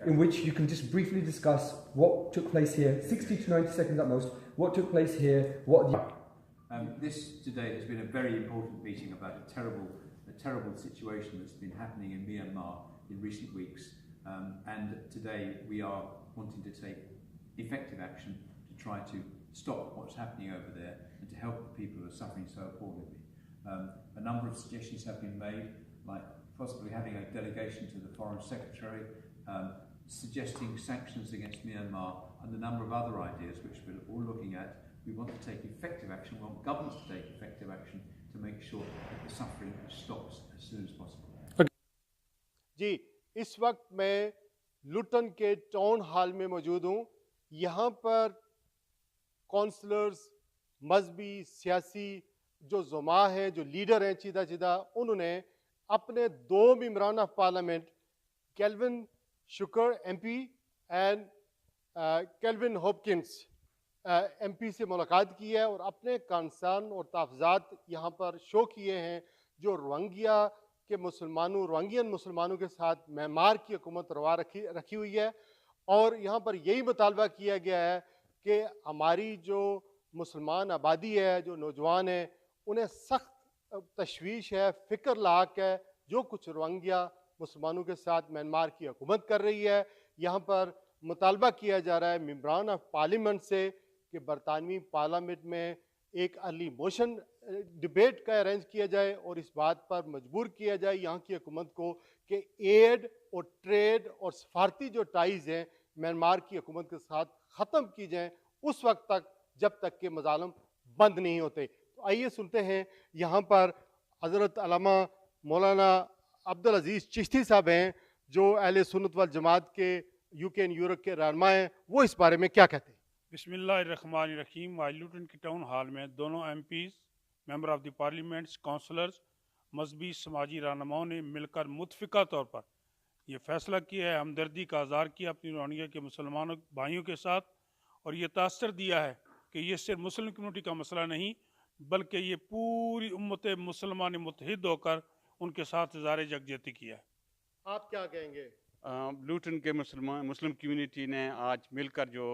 in which you can just briefly discuss what took place here, 60 to 90 seconds at most, what took place here, what the... This today has been a very important meeting about a terrible situation that's been happening in Myanmar in recent weeks. And today we are wanting to take effective action to try to stop what's happening over there and to help the people who are suffering so appallingly. A number of suggestions have been made, like possibly having a delegation to the Foreign Secretary, suggesting sanctions against Myanmar, and a number of other ideas which we're all looking at. We want to take effective action, we want governments to take effective action to make sure that the suffering stops as soon as possible. जी, इस वक्त मैं लुटन के town hall में मौजूद हूँ। यहाँ पर counsellors, मजहबी, सियासी जो ज़ुमा हैं, जो लीडर हैं सीधा उन्होंने अपने 2 मेंबरान of parliament Kelvin Shukar MP and Kelvin Hopkins MP से मुलाकात की है और अपने कंसर्न और तहफ़्ज़ात यहाँ पर शो किए हैं जो रोहिंग्या के रोहिंग्यन मुसलमानों के साथ म्यांमार की हुकूमत रवा रखी हुई है। और यहाँ पर यही मुतालबा किया गया है कि हमारी जो मुसलमान आबादी है, जो नौजवान हैं, उन्हें सख्त तशवीश है, फ़िक्र लाक है जो कुछ रोहिंग्या मुसलमानों के साथ म्यांमार की हुकूमत कर रही है। यहाँ पर मुतालबा किया जा रहा है मेंबरान ऑफ पार्लियामेंट से कि बरतानवी पार्लियामेंट में एक अर्ली मोशन डिबेट का अरेंज किया जाए और इस बात पर मजबूर किया जाए यहाँ की हुकूमत को कि एड और ट्रेड और सफारती जो टाइज़ हैं म्यांमार की हुकूमत के साथ ख़त्म की जाएँ उस वक्त तक जब तक कि मज़ालिम बंद नहीं होते। तो आइए सुनते हैं यहाँ पर हज़रत अल्लामा मौलाना अब्दुल अज़ीज़ चिश्ती साहब हैं जो अहले सुन्नत वल जमात के यूके एंड यूरोप के रहनुमा हैं, वो इस बारे में क्या कहते हैं। बिस्मिल्लाहिर्रहमानिर्रहीम। आज लुटन की टाउन हॉल में दोनों MPs, member of the parliaments, councillors, मजहबी समाजी रहनुमाओं ने मिलकर मुतफ़िका तौर पर ये फ़ैसला किया है, हमदर्दी का इज़हार किया अपनी रोहिंग्या के मुसलमानों भाइयों के साथ और ये तासर दिया है कि ये सिर्फ मुस्लिम कम्युनिटी का मसला नहीं बल्कि ये पूरी उम्मत मुसलमान मुत्तहिद होकर उनके साथ इज़हार यकजहती किया है। आप क्या कहेंगे? लुटन के मुस्लिम कम्युनिटी ने आज मिलकर जो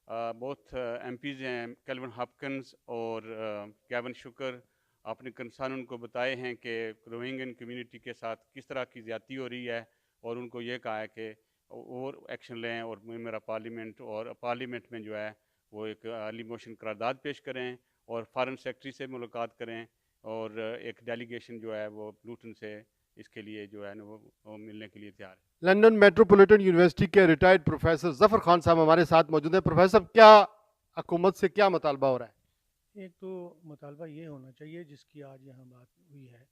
बहुत एमपीज़ हैं केल्विन हॉपकिंस और केविन शुकर अपने कंसर्न उनको बताए हैं कि रोहिंग्यन कम्युनिटी के साथ किस तरह की ज़्यादती हो रही है और उनको ये कहा है कि और एक्शन लें और मेरा पार्लियामेंट में जो है वो एक अर्ली मोशन करारदाद पेश करें और फॉरेन सेक्रेटरी से मुलाकात करें और एक डेलीगेशन जो है वो लुटन से इसके लिए जो है ना वो मिलने के लिए तैयार है। लंदन मेट्रोपॉलिटन यूनिवर्सिटी के रिटायर्ड प्रोफेसर ज़फ़र खान साहब हमारे साथ मौजूद हैं। प्रोफेसर साहब, क्या हुकूमत से क्या मुतालबा हो रहा है? एक तो मुतालबा ये होना चाहिए जिसकी आज यहाँ बात हुई है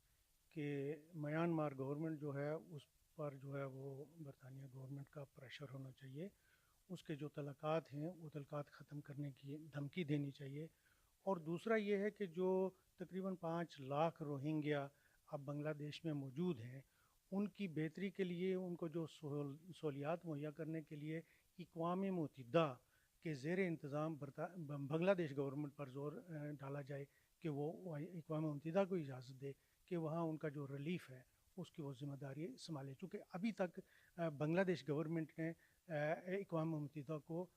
कि म्यांमार गवर्नमेंट जो है उस पर जो है वो बरतानिया गवर्नमेंट का प्रेशर होना चाहिए, उसके जो तलक़ात हैं वो तलक़ात ख़त्म करने की धमकी देनी चाहिए। और दूसरा ये है कि जो तकरीबन 5 लाख रोहिंग्या अब बांग्लादेश में मौजूद हैं उनकी बेहतरी के लिए उनको जो सहूलियात मुहैया करने के लिए अक़वाम मुत्तहिदा के ज़ेर इंतज़ाम बांग्लादेश गवर्नमेंट पर ज़ोर डाला जाए कि वो अक़वाम मुत्तहिदा को इजाज़त दे कि वहाँ उनका जो रिलीफ़ है उसकी वो ज़िम्मेदारी संभाले। चूँकि अभी तक बांग्लादेश गवर्नमेंट ने अक़वाम मुत्तहिदा को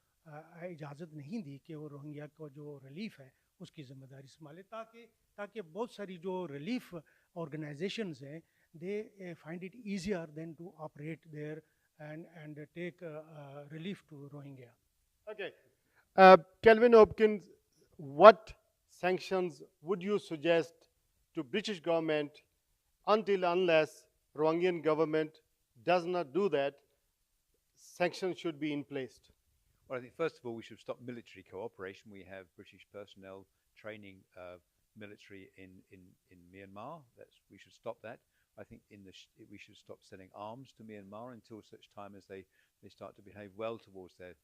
इजाज़त नहीं दी कि वो रोहिंग्या को जो रिलीफ़ है उसकी ज़िम्मेदारी संभाले ताकि बहुत सारी जो रिलीफ़ ऑर्गेनाइजेशंस हैं they find it easier than to operate there and take relief to Rohingya. Okay. Kelvin Hopkins, what sanctions would you suggest to British government unless Rohingyan government does not do that, sanctions should be in place? Well, I think first of all we should stop military cooperation. We have British personnel training military in Myanmar. We should stop that. I think we should stop selling arms to Myanmar until such time as they start to behave well towards their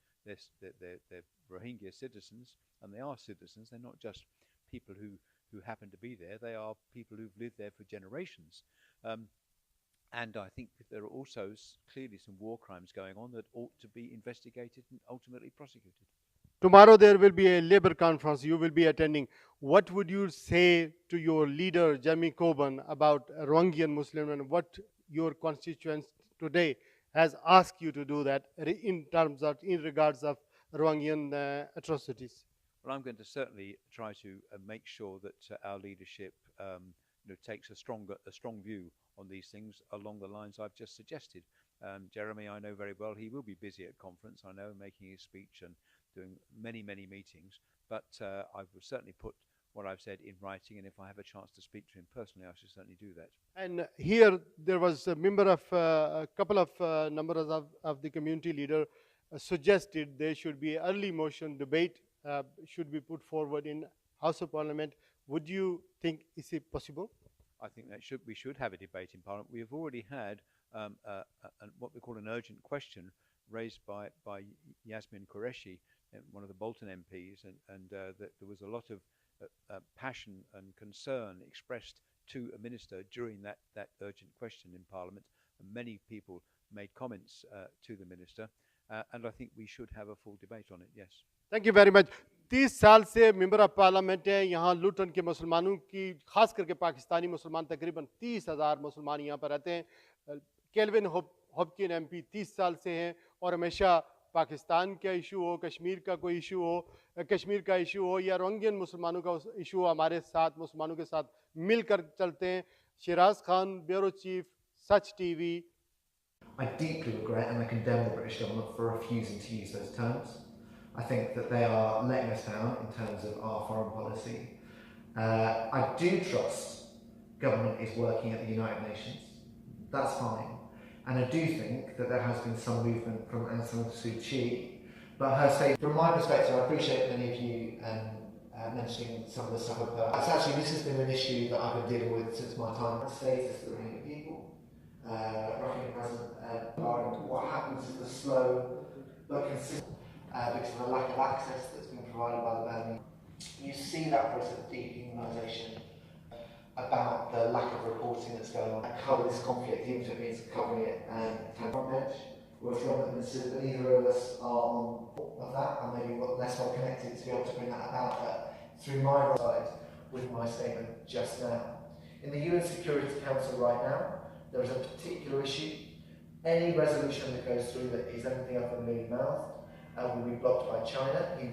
Rohingya citizens. And they are citizens. They're not just people who happen to be there. They are people who've lived there for generations. And I think there are also clearly some war crimes going on that ought to be investigated and ultimately prosecuted. Tomorrow there will be a Labour conference you will be attending. What would you say to your leader, Jeremy Corbyn, about Rohingyan Muslims and what your constituents today has asked you to do that in regards of Rwandan atrocities? Well, I'm going to certainly try to make sure that our leadership takes a strong view on these things along the lines I've just suggested. Jeremy, I know very well, he will be busy at conference, I know, making his speech and doing many meetings, but I will certainly put what I've said in writing, and if I have a chance to speak to him personally, I should certainly do that. And here there was a member of a couple of members of the community leader suggested there should be an early motion debate should be put forward in House of Parliament. Would you think is it possible? I think that we should have a debate in Parliament. We have already had what we call an urgent question raised by Yasmin Qureshi, one of the Bolton MPs, and that there was a lot of passion and concern expressed to a minister during that urgent question in Parliament, and many people made comments to the minister, and I think we should have a full debate on it. Yes. Thank you very much. 30 साल से member of parliament है यहाँ लुटन के मुसलमानों की खास करके पाकिस्तानी मुसलमान तकरीबन 30,000 मुसलमान यहाँ पर रहते हैं केल्विन हॉपकिन एमपी 30 साल से हैं और हमेशा पाकिस्तान का इशू हो कश्मीर का कोई इशू हो कश्मीर का इशू हो या रोहिंग्यन मुसलमानों का इशू हो हमारे साथ मुसलमानों के साथ मिलकर चलते हैं Siraj Khan bureau chief such TV I deeply regret and I condemn the British government for refusing to use those terms. I think that they are letting us down in terms of our foreign policy. I do trust government is working at the United Nations. That's fine. And I do think that there has been some movement from Aung San Suu Kyi. But her statement, from my perspective, I appreciate many of you mentioning some of the stuff I've heard. Actually, this has been an issue that I've been dealing with since my time. The status of the Rohingya people, Rohingya present, what happens is the slow but consistent, because of the lack of access that's been provided by the Burmese. You see that process of dehumanisation about the lack of reporting that's going on. I cover this conflict, even if it means covering it and front bench. We're from ministers, but neither of us are on of that, and maybe less well connected to be able to bring that about. But through my side, with my statement just now. In the UN Security Council right now, there is a particular issue. Any resolution that goes through that is anything other than mealy-mouthed will be blocked by China.